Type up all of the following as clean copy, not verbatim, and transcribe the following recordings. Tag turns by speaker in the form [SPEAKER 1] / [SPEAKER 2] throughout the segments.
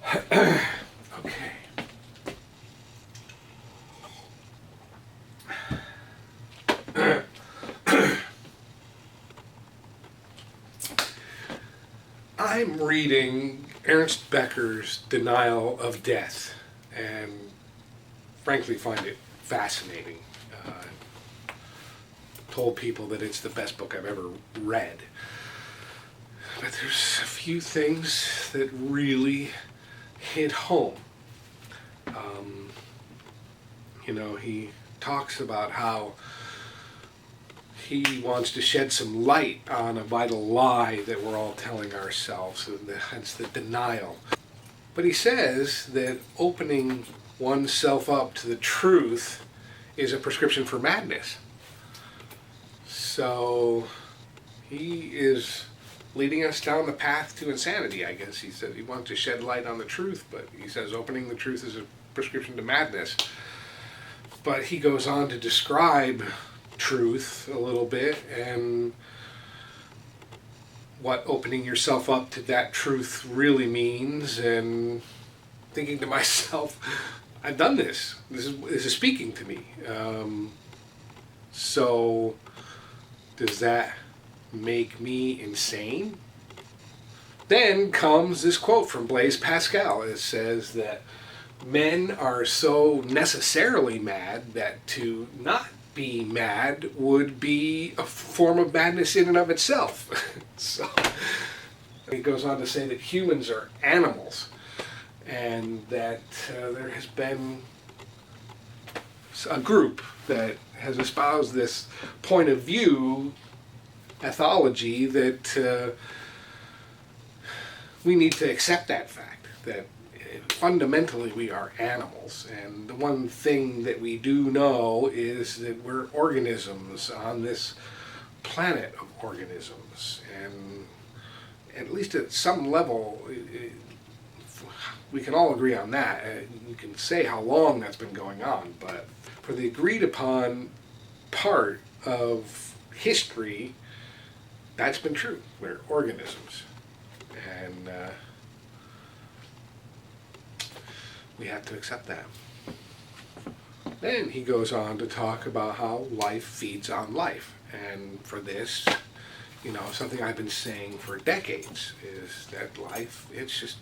[SPEAKER 1] Okay. I'm reading Ernst Becker's Denial of Death and frankly find it fascinating. Told people that it's the best book I've ever read. But there's a few things that really hit home. Um, he talks about how he wants to shed some light on a vital lie that we're all telling ourselves, and hence the denial. But he says that opening oneself up to the truth is a prescription for madness. So he is leading us down the path to insanity, I guess. He said he wants to shed light on the truth, but he says opening the truth is a prescription to madness. But he goes on to describe truth a little bit and what opening yourself up to that truth really means, and thinking to myself, I've done this. This is speaking to me. So does that make me insane? Then comes this quote from Blaise Pascal. It says that men are so necessarily mad that to not be mad would be a form of madness in and of itself. So he goes on to say that humans are animals, and that there has been a group that has espoused this point of view, ethology, that we need to accept that fact, that fundamentally we are animals, and the one thing that we do know is that we're organisms on this planet of organisms, and at least at some level we can all agree on that. You can say how long that's been going on, but for the agreed upon part of history, that's been true. We're organisms, and we have to accept that. Then he goes on to talk about how life feeds on life. And for this, something I've been saying for decades is that life, it's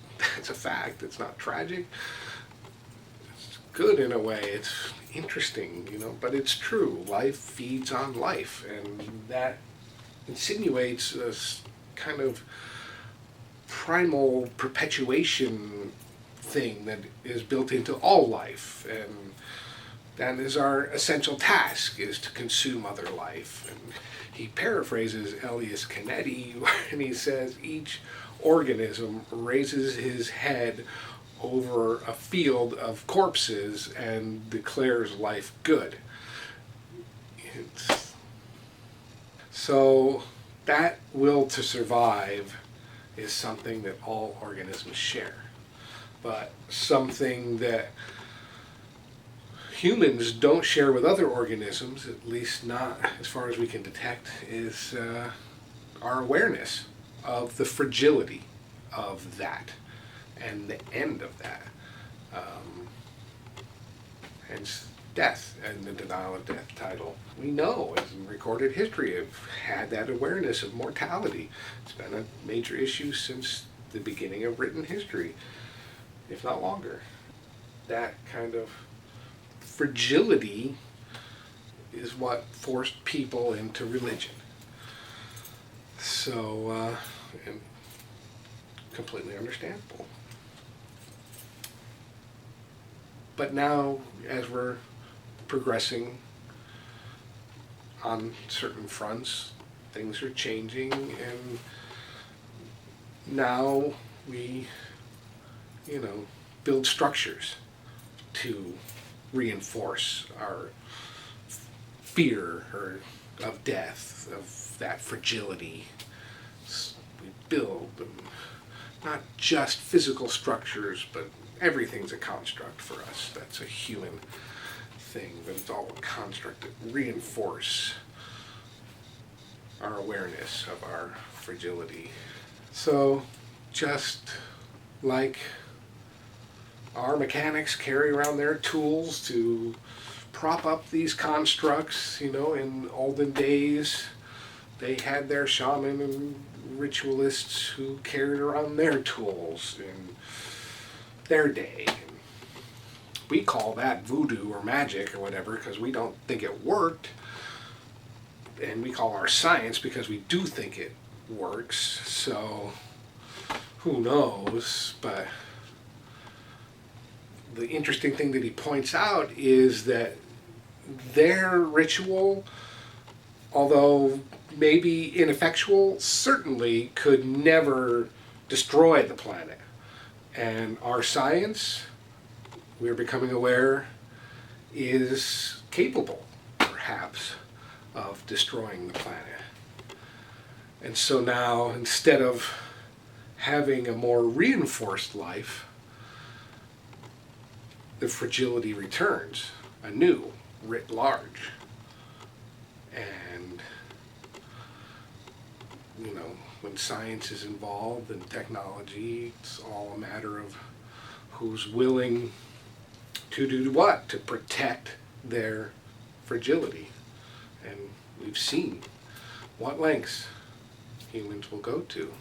[SPEAKER 1] a fact. It's not tragic. It's good in a way. It's interesting, but it's true. Life feeds on life. And that insinuates a kind of primal perpetuation thing that is built into all life, and that is our essential task, is to consume other life. And he paraphrases Elias Canetti when he says each organism raises his head over a field of corpses and declares life good. So that will to survive is something that all organisms share. But something that humans don't share with other organisms, at least not as far as we can detect, is our awareness of the fragility of that and the end of that. Hence death and the denial of death title. We know, as in recorded history, have had that awareness of mortality. It's been a major issue since the beginning of written history, if not longer. That kind of fragility is what forced people into religion. So, and completely understandable. But now, as we're progressing on certain fronts, things are changing, and now we build structures to reinforce our fear of death, of that fragility. We build not just physical structures, but everything's a construct for us. That's a human thing, but it's all a construct that reinforce our awareness of our fragility. So just like our mechanics carry around their tools to prop up these constructs. In olden days, they had their shaman and ritualists who carried around their tools in their day. We call that voodoo or magic or whatever because we don't think it worked. And we call our science because we do think it works. So who knows? But the interesting thing that he points out is that their ritual, although maybe ineffectual, certainly could never destroy the planet. And our science, we're becoming aware, is capable, perhaps, of destroying the planet. And so now, instead of having a more reinforced life, the fragility returns anew, writ large. And, when science is involved and technology, it's all a matter of who's willing to do what? To protect their fragility. And we've seen what lengths humans will go to.